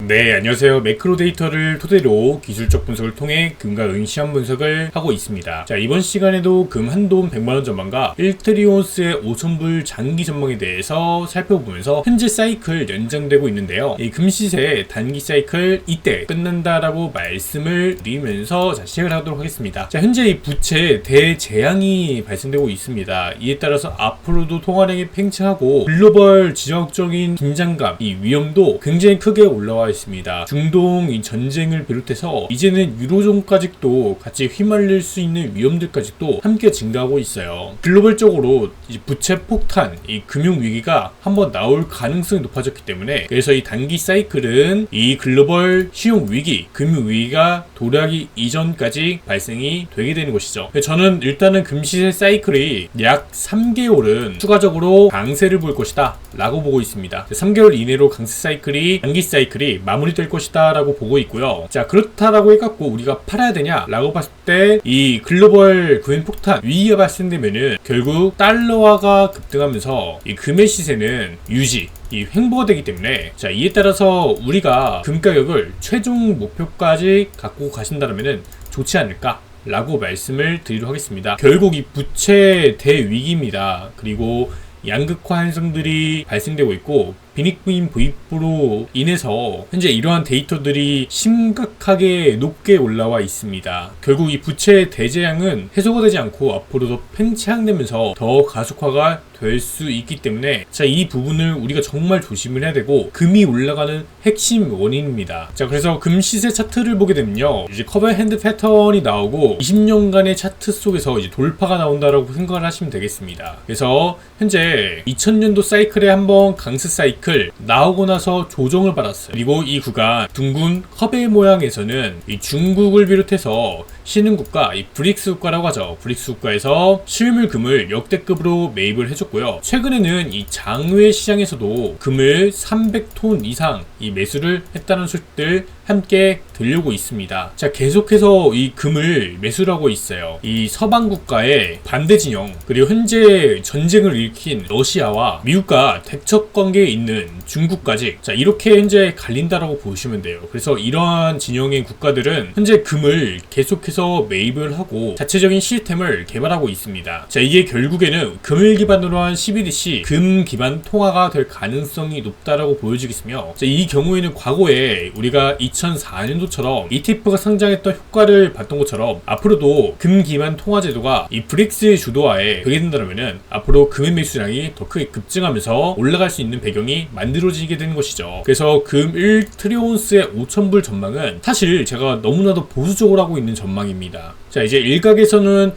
네, 안녕하세요. 매크로 데이터를 토대로 기술적 분석을 통해 금과 은 시험 분석을 하고 있습니다. 자, 이번 시간에도 금 한돈 100만원 전망과 1트리온스의 5천불 장기 전망에 대해서 살펴보면서 현재 사이클 연장되고 있는데요. 이 금 시세 단기 사이클 이때 끝난다라고 말씀을 드리면서 시작을 하도록 하겠습니다. 자, 현재 이 부채 대재앙이 발생되고 있습니다. 이에 따라서 앞으로도 통화량이 팽창하고 글로벌 지역적인 긴장감, 이 위험도 굉장히 크게 올라와 있습니다. 중동 이 전쟁을 비롯해서 이제는 유로존까지도 같이 휘말릴 수 있는 위험들까지도 함께 증가하고 있어요. 글로벌적으로 이제 부채 폭탄, 이 금융 위기가 한번 나올 가능성이 높아졌기 때문에, 그래서 이 단기 사이클은 이 글로벌 신용 위기, 금융 위기가 도래하기 이전까지 발생이 되게 되는 것이죠. 저는 일단은 금시세 사이클이 약 3개월은 추가적으로 강세를 볼 것이다 라고 보고 있습니다. 3개월 이내로 강세 사이클이, 단기 사이클이 마무리될 것이다 라고 보고 있고요. 자, 그렇다라고 해갖고 우리가 팔아야 되냐 라고 봤을 때 이 글로벌 금융 폭탄 위기가 발생되면은 결국 달러화가 급등하면서 이 금의 시세는 유지, 이 횡보가 되기 때문에, 자, 이에 따라서 우리가 금 가격을 최종 목표까지 갖고 가신다면은 좋지 않을까 라고 말씀을 드리도록 하겠습니다. 결국 이 부채 대위기입니다. 그리고 양극화 현상들이 발생되고 있고, 빈익빈 부익부로 인해서 현재 이러한 데이터들이 심각하게 높게 올라와 있습니다. 결국 이 부채 대재앙은 해소가 되지 않고 앞으로도 팽창되면서 더 가속화가 될 수 있기 때문에, 자, 이 부분을 우리가 정말 조심을 해야 되고, 금이 올라가는 핵심 원인입니다. 자, 그래서 금 시세 차트를 보게 되면요, 이제 커버 핸드 패턴이 나오고 20년간의 차트 속에서 이제 돌파가 나온다라고 생각을 하시면 되겠습니다. 그래서 현재 2000년도 사이클에 한번 강세 사이클 나오고 나서 조정을 받았어요. 그리고 이 구간 둥근 커베 모양에서는 이 중국을 비롯해서 신흥국가, 이 브릭스 국가라고 하죠. 브릭스 국가에서 실물 금을 역대급으로 매입을 해줬고요. 최근에는 이 장외 시장에서도 금을 300톤 이상 이 매수를 했다는 소식들 함께 들려오고 있습니다. 자, 계속해서 이 금을 매수를 하고 있어요. 이 서방 국가의 반대 진영, 그리고 현재 전쟁을 일으킨 러시아와 미국과 대척 관계에 있는 중국까지, 자, 이렇게 현재 갈린다라고 보시면 돼요. 그래서 이러한 진영의 국가들은 현재 금을 계속해서 매입을 하고 자체적인 시스템을 개발하고 있습니다. 자, 이게 결국에는 금을 기반으로 한 CBDC, 금 기반 통화가 될 가능성이 높다라고 보여지겠으며, 자, 이 경우에는 과거에 우리가 2004년도처럼 ETF가 상장했던 효과를 봤던 것처럼 앞으로도 금 기반 통화 제도가 이 브릭스의 주도하에 되게 된다면은 앞으로 금의 매수량이 더 크게 급증하면서 올라갈 수 있는 배경이 만들어지게 되는 것이죠. 그래서 금 1트리온스의 5천불 전망은 사실 제가 너무나도 보수적으로 하고 있는 전망입니다. 자, 이제 일각에서는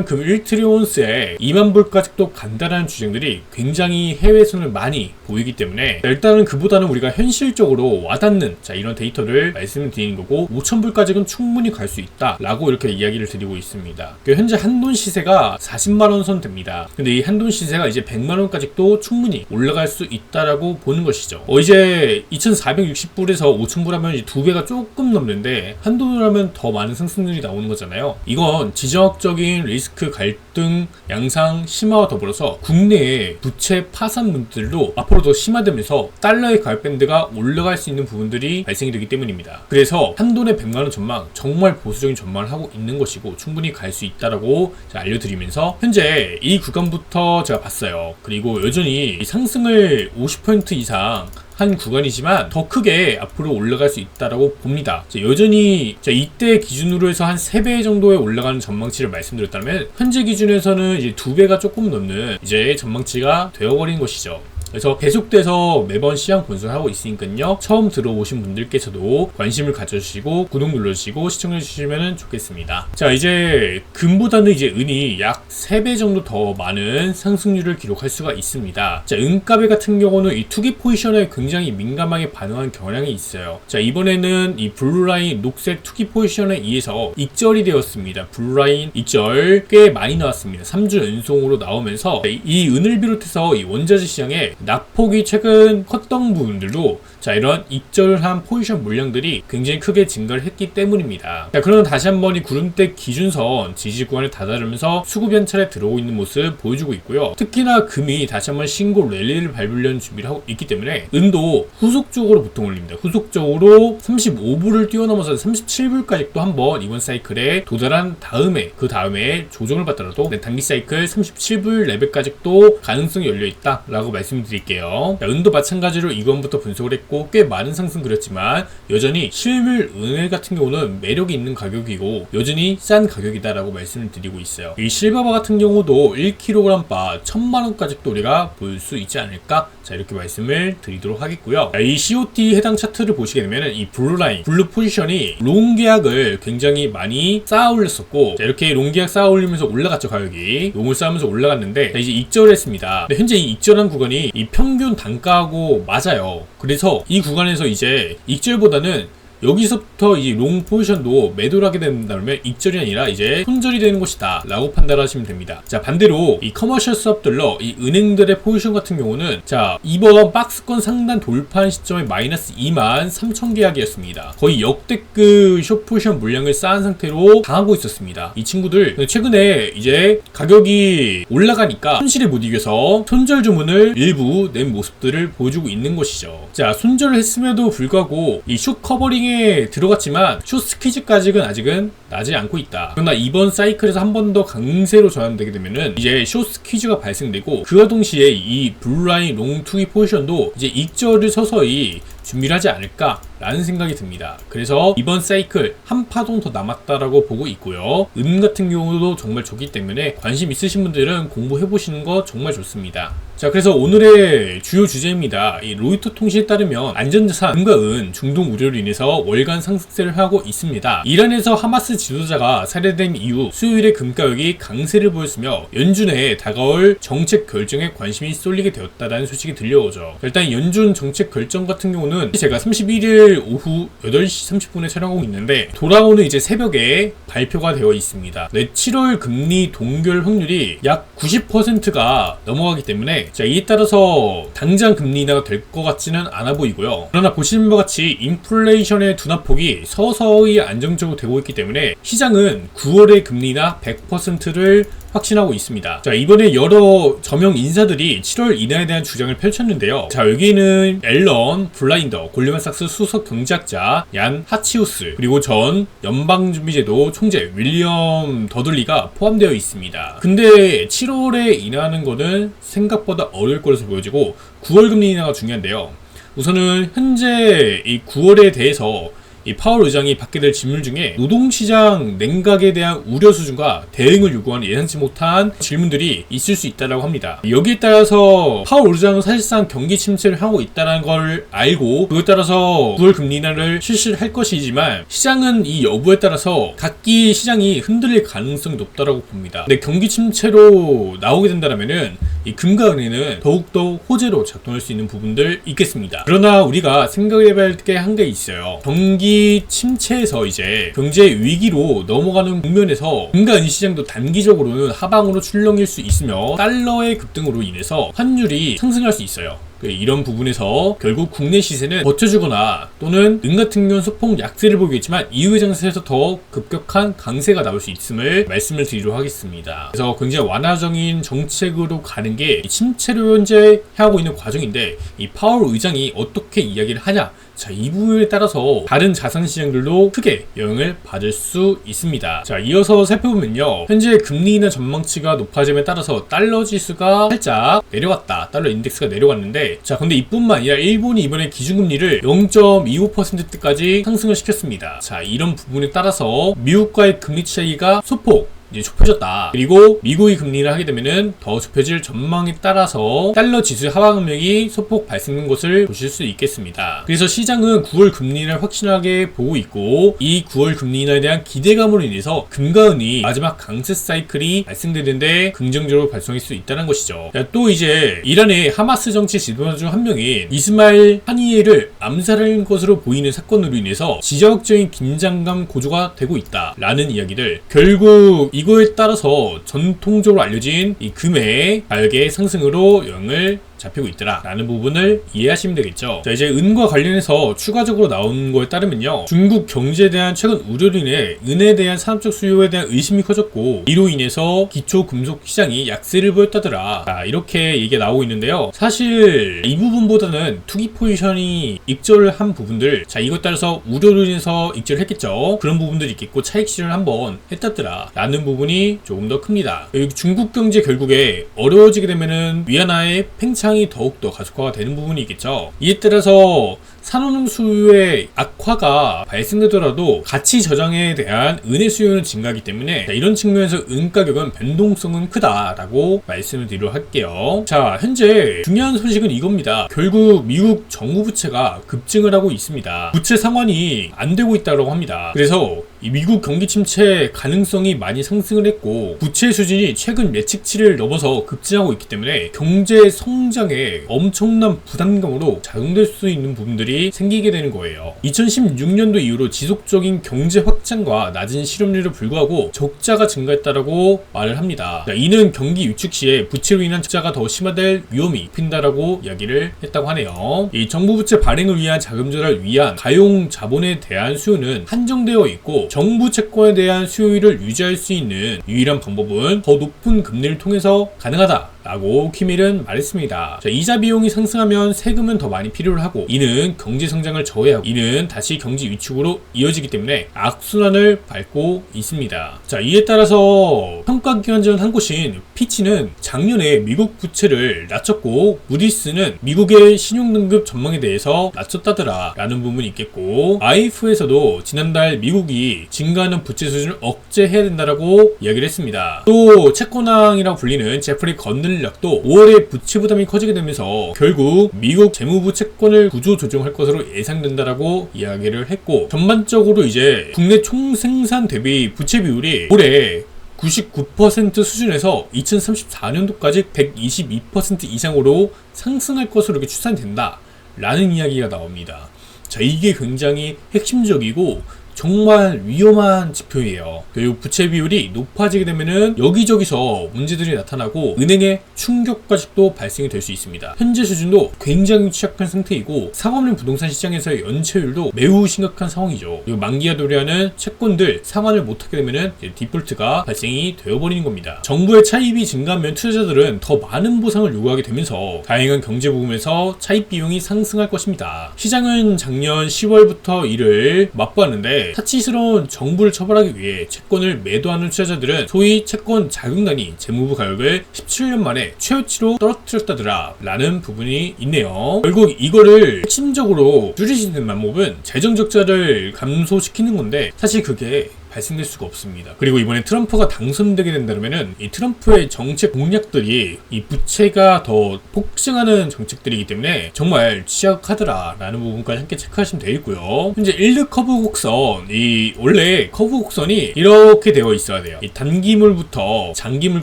금 1트리온스에 2만불까지 또 간다라는 주장들이 굉장히 해외에서는 많이 보이기 때문에, 자, 일단은 그보다는 우리가 현실적으로 와닿는, 자, 이런 데이터를 말씀을 드리는 거고, 5천불까지는 충분히 갈 수 있다 라고 이렇게 이야기를 드리고 있습니다. 현재 한돈 시세가 40만원 선 됩니다. 근데 이 한돈 시세가 이제 100만원까지도 충분히 올라갈 수 있다라고 보는 것이죠. 이제 2460불에서 5천불 하면 이제 2배가 조금 넘는데, 한돈을 하면 더 많은 상승률이 나오는 거잖아요. 이건 지정학적인 리스크 갈등 양상 심화와 더불어서 국내의 부채 파산 문들도 앞으로 더 심화되면서 달러의 가격 밴드가 올라갈 수 있는 부분들이 발생이 되기 때문입니다. 그래서 한돈의 100만원 전망, 정말 보수적인 전망을 하고 있는 것이고 충분히 갈 수 있다라고 알려드리면서, 현재 이 구간부터 제가 봤어요. 그리고 여전히 상승을 50% 이상 한 구간이지만 더 크게 앞으로 올라갈 수 있다라고 봅니다. 여전히 이때 기준으로 해서 한 3배 정도의 올라가는 전망치를 말씀드렸다면, 현재 기준에서는 이제 2배가 조금 넘는 이제 전망치가 되어버린 것이죠. 그래서 계속돼서 매번 시장 분석하고 있으니까요, 처음 들어오신 분들께서도 관심을 가져주시고 구독 눌러주시고 시청해주시면 좋겠습니다. 자, 이제 금보다는 이제 은이 약 3배 정도 더 많은 상승률을 기록할 수가 있습니다. 자, 은가베 같은 경우는 이 투기 포지션에 굉장히 민감하게 반응한 경향이 있어요. 자, 이번에는 이 블루라인 녹색 투기 포지션에 의해서 익절이 되었습니다. 블루라인 익절 꽤 많이 나왔습니다. 3주 연속으로 나오면서 이 은을 비롯해서 이 원자재 시장에 낙폭이 최근 컸던 부분들도 자, 이런 익절한 포지션 물량들이 굉장히 크게 증가를 했기 때문입니다. 자, 그러면 다시 한번 이 구름대 기준선 지지 구간에 다다르면서 수급 연찰에 들어오고 있는 모습 보여주고 있고요. 특히나 금이 다시 한번 신고 랠리를 밟으려는 준비를 하고 있기 때문에 은도 후속적으로 보통 올립니다. 후속적으로 35불을 뛰어넘어서 37불까지 또 한번 이번 사이클에 도달한 다음에 그 다음에 조정을 받더라도 단기 사이클 37불 레벨까지 또 가능성이 열려있다 라고 말씀드릴게요. 자, 은도 마찬가지로 이건부터 분석을 했고 꽤 많은 상승 그렸지만 여전히 실물 은혜 같은 경우는 매력이 있는 가격이고 여전히 싼 가격이다 라고 말씀을 드리고 있어요. 이 실버바 같은 경우도 1kg 바 1000만원까지 또 우리가 볼 수 있지 않을까? 자, 이렇게 말씀을 드리도록 하겠고요. 자, 이 COT 해당 차트를 보시게 되면 이 블루라인, 블루 포지션이 롱 계약을 굉장히 많이 쌓아 올렸었고, 자, 이렇게 롱 계약 쌓아 올리면서 올라갔죠. 가격이 롱을 쌓으면서 올라갔는데, 자, 이제 익절을 했습니다. 근데 현재 이 익절한 구간이 이 평균 단가하고 맞아요. 그래서 이 구간에서 이제 익절보다는 여기서부터 이 롱 포지션도 매도를 하게 된다면 익절이 아니라 이제 손절이 되는 것이다 라고 판단하시면 됩니다. 자, 반대로 이 커머셜 수업들러 이 은행들의 포지션 같은 경우는 자, 이번 박스권 상단 돌파한 시점에 마이너스 23,000 계약이었습니다. 거의 역대급 숏 포지션 물량을 쌓은 상태로 당하고 있었습니다. 이 친구들 최근에 이제 가격이 올라가니까 손실에 못 이겨서 손절 주문을 일부 낸 모습들을 보여주고 있는 것이죠. 자, 손절을 했음에도 불구하고 이 숏 커버링 들어갔지만 숏 스퀴즈까지는 아직은 나지 않고 있다. 그러나 이번 사이클에서 한 번 더 강세로 전환되게 되면은 이제 숏 스퀴즈가 발생되고 그와 동시에 이 블루라인 롱 투기 포지션도 이제 익절을 서서히 준비를 하지 않을까라는 생각이 듭니다. 그래서 이번 사이클 한 파동 더 남았다라고 보고 있고요. 은 같은 경우도 정말 좋기 때문에 관심 있으신 분들은 공부해보시는 거 정말 좋습니다. 자, 그래서 오늘의 주요 주제입니다. 이 로이터 통신에 따르면 안전자산 금과 은 중동 우려로 인해서 월간 상승세를 하고 있습니다. 이란에서 하마스 지도자가 살해된 이후 수요일에 금가격이 강세를 보였으며 연준의 다가올 정책 결정에 관심이 쏠리게 되었다라는 소식이 들려오죠. 일단 연준 정책 결정 같은 경우는 제가 31일 오후 8시 30분에 촬영하고 있는데 돌아오는 이제 새벽에 발표가 되어 있습니다. 네, 7월 금리 동결 확률이 약 90%가 넘어가기 때문에 자, 이에 따라서 당장 금리 인하가 될 것 같지는 않아 보이고요. 그러나 보시는 것 같이 인플레이션의 둔화폭이 서서히 안정적으로 되고 있기 때문에 시장은 9월의 금리 인하 100%를 확신하고 있습니다. 자, 이번에 여러 저명 인사들이 7월 인하에 대한 주장을 펼쳤는데요. 자, 여기는 앨런 블라인더, 골드만삭스 수석 경제학자 얀 하치우스, 그리고 전 연방준비제도 총재 윌리엄 더들리가 포함되어 있습니다. 근데 7월에 인하하는 거는 생각보다 어려울 것으로 보여지고 9월 금리 인하가 중요한데요. 우선은 현재 이 9월에 대해서 이 파월 의장이 받게 될 질문 중에 노동시장 냉각에 대한 우려 수준과 대응을 요구하는 예상치 못한 질문들이 있을 수 있다고 합니다. 여기에 따라서 파월 의장은 사실상 경기 침체를 하고 있다는 걸 알고 그에 따라서 9월 금리 인하를 실시를 할 것이지만 시장은 이 여부에 따라서 각기 시장이 흔들릴 가능성이 높다고 봅니다. 근데 경기 침체로 나오게 된다면은 이 금과 은에는 더욱더 호재로 작동할 수 있는 부분들 있겠습니다. 그러나 우리가 생각해봐야 게 한 게 있어요. 경기 침체에서 이제 경제 위기로 넘어가는 국면에서 금과 은 시장도 단기적으로는 하방으로 출렁일 수 있으며 달러의 급등으로 인해서 환율이 상승할 수 있어요. 이런 부분에서 결국 국내 시세는 버텨주거나 또는 은 같은 경우는 소폭 약세를 보이겠지만 이후의 장세에서 더 급격한 강세가 나올 수 있음을 말씀을 드리도록 하겠습니다. 그래서 굉장히 완화적인 정책으로 가는 게 침체로 현재 하고 있는 과정인데 이 파월 의장이 어떻게 이야기를 하냐, 자, 이 부분에 따라서 다른 자산시장들도 크게 영향을 받을 수 있습니다. 자, 이어서 살펴보면요. 현재 금리 인하 전망치가 높아짐에 따라서 달러 지수가 살짝 내려갔다. 달러 인덱스가 내려갔는데 자, 근데 이뿐만 아니라 일본이 이번에 기준금리를 0.25%까지 상승을 시켰습니다. 자, 이런 부분에 따라서 미국과의 금리 차이가 소폭 이제 좁혀졌다. 그리고 미국이 금리를 하게 되면은 더 좁혀질 전망에 따라서 달러 지수 하방 압력이 소폭 발생된 것을 보실 수 있겠습니다. 그래서 시장은 9월 금리를 확실하게 보고 있고 이 9월 금리 인하에 대한 기대감으로 인해서 금과 은이 마지막 강세 사이클이 발생되는데 긍정적으로 발생할 수 있다는 것이죠. 자, 또 이제 이란의 하마스 정치 지도자 중 한 명인 이스마일 하니예를 암살한 것으로 보이는 사건으로 인해서 지정학적인 긴장감 고조가 되고 있다라는 이야기들, 결국 이거에 따라서 전통적으로 알려진 이 금의 가격의 상승으로 영향을 잡히고 있더라 라는 부분을 이해하시면 되겠죠. 자, 이제 은과 관련해서 추가적으로 나온 거에 따르면요, 중국 경제에 대한 최근 우려로 인해 은에 대한 산업적 수요에 대한 의심이 커졌고, 이로 인해서 기초 금속 시장이 약세를 보였다더라. 자, 이렇게 얘기가 나오고 있는데요, 사실 이 부분보다는 투기 포지션이 익절을 한 부분들, 자, 이것 따라서 우려로 인해서 익절을 했겠죠. 그런 부분들이 있겠고, 차익 실현을 한번 했다더라 라는 부분이 조금 더 큽니다. 중국 경제 결국에 어려워지게 되면은 위안화의 팽창이 더욱더 가속화가 되는 부분이 있겠죠. 이에 따라서 산업 수요의 악화가 발생되더라도 가치 저장에 대한 은의 수요는 증가하기 때문에, 이런 측면에서 은 가격은 변동성은 크다라고 말씀을 드리도록 할게요. 자, 현재 중요한 소식은 이겁니다. 결국 미국 정부 부채가 급증을 하고 있습니다. 부채 상환이 안 되고 있다고 합니다. 그래서 이 미국 경기 침체 가능성이 많이 상승을 했고, 부채 수준이 최근 예측치를 넘어서 급증하고 있기 때문에 경제 성장에 엄청난 부담감으로 작용될 수 있는 부분들이 생기게 되는 거예요. 2016년도 이후로 지속적인 경제 확장과 낮은 실업률에 불구하고 적자가 증가했다라고 말을 합니다. 자, 이는 경기 위축 시에 부채로 인한 적자가 더 심화될 위험이 핀다라고 이야기를 했다고 하네요. 이 정부 부채 발행을 위한 자금 조달을 위한 가용 자본에 대한 수요는 한정되어 있고, 정부 채권에 대한 수요율을 유지할 수 있는 유일한 방법은 더 높은 금리를 통해서 가능하다 라고 키밀은 말했습니다. 자, 이자 비용이 상승하면 세금은 더 많이 필요로 하고, 이는 경제 성장을 저해하고, 이는 다시 경제 위축으로 이어지기 때문에 악순환을 밟고 있습니다. 자, 이에 따라서 평가기관 중 한 곳인 피치는 작년에 미국 부채를 낮췄고, 무디스는 미국의 신용등급 전망에 대해서 낮췄다더라 라는 부분이 있겠고, IMF에서도 지난달 미국이 증가하는 부채 수준을 억제해야 된다라고 이야기를 했습니다. 또 채권왕이라고 불리는 제프리 건들락도 5월에 부채 부담이 커지게 되면서 결국 미국 재무부 채권을 구조 조정할 것으로 예상된다라고 이야기를 했고, 전반적으로 이제 국내 총생산 대비 부채 비율이 올해 99% 수준에서 2034년도까지 122% 이상으로 상승할 것으로 이렇게 추산된다 라는 이야기가 나옵니다. 자, 이게 굉장히 핵심적이고 정말 위험한 지표예요. 그리고 부채 비율이 높아지게 되면은 여기저기서 문제들이 나타나고 은행의 충격까지도 발생이 될 수 있습니다. 현재 수준도 굉장히 취약한 상태이고, 상업용 부동산 시장에서의 연체율도 매우 심각한 상황이죠. 그리고 만기가 도래하는 채권들 상환을 못하게 되면은 디폴트가 발생이 되어버리는 겁니다. 정부의 차입이 증가하면 투자자들은 더 많은 보상을 요구하게 되면서 다양한 경제 부분에서 차입 비용이 상승할 것입니다. 시장은 작년 10월부터 이를 맛보았는데, 사치스러운 정부를 처벌하기 위해 채권을 매도하는 투자자들은 소위 채권 자금단이 재무부 가격을 17년 만에 최고치로 떨어뜨렸다더라 라는 부분이 있네요. 결국 이거를 핵심적으로 줄이시는 방법은 재정 적자를 감소시키는 건데, 사실 그게 발생될 수가 없습니다. 그리고 이번에 트럼프가 당선되게 된다면은 이 트럼프의 정책 공약들이 이 부채가 더 폭증하는 정책들이기 때문에 정말 취약하더라 라는 부분까지 함께 체크하시면 되겠고요. 현재 일드 커브 곡선, 이 원래 커브 곡선이 이렇게 되어 있어야 돼요. 이 단기물부터 장기물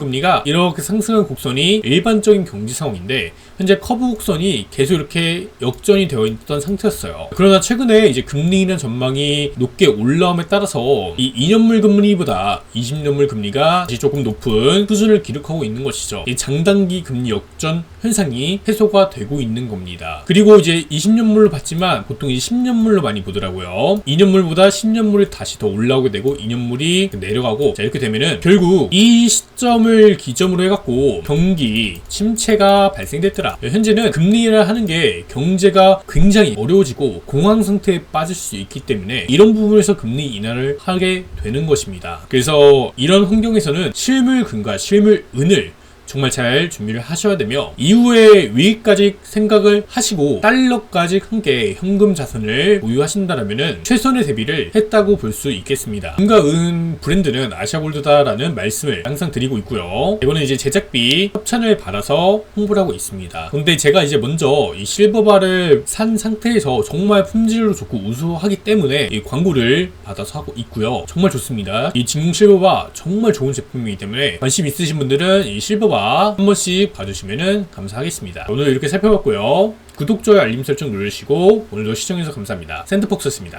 금리가 이렇게 상승한 곡선이 일반적인 경제 상황인데, 현재 커브 곡선이 계속 이렇게 역전이 되어 있던 상태였어요. 그러나 최근에 이제 금리는 전망이 높게 올라옴에 따라서 이 2년물 금리보다 20년물 금리가 다시 조금 높은 수준을 기록하고 있는 것이죠. 이 장단기 금리 역전 현상이 해소가 되고 있는 겁니다. 그리고 이제 20년물로 봤지만 보통 이 10년물로 많이 보더라고요. 2년물보다 10년물이 다시 더 올라오게 되고 2년물이 내려가고, 자, 이렇게 되면은 결국 이 시점을 기점으로 해갖고 경기 침체가 발생됐더라. 현재는 금리를 하는 게 경제가 굉장히 어려워지고 공황 상태에 빠질 수 있기 때문에 이런 부분에서 금리 인하를 하게 되는 것입니다. 그래서 이런 환경에서는 실물금과 실물은을 정말 잘 준비를 하셔야 되며, 이후에 위기까지 생각을 하시고 달러까지 함께 현금 자산을 보유하신다면 최선의 대비를 했다고 볼 수 있겠습니다. 금과 은 브랜드는 아시아골드다라는 말씀을 항상 드리고 있고요. 이거는 이제 제작비 협찬을 받아서 홍보를 하고 있습니다. 근데 제가 이제 먼저 이 실버바를 산 상태에서 정말 품질로 좋고 우수하기 때문에 이 광고를 받아서 하고 있고요. 정말 좋습니다. 이 진공 실버바 정말 좋은 제품이기 때문에 관심 있으신 분들은 이 실버바 한 번씩 봐주시면 감사하겠습니다. 오늘 이렇게 살펴봤고요. 구독, 좋아요, 알림 설정 누르시고 오늘도 시청해주셔서 감사합니다. 샌드폭스였습니다.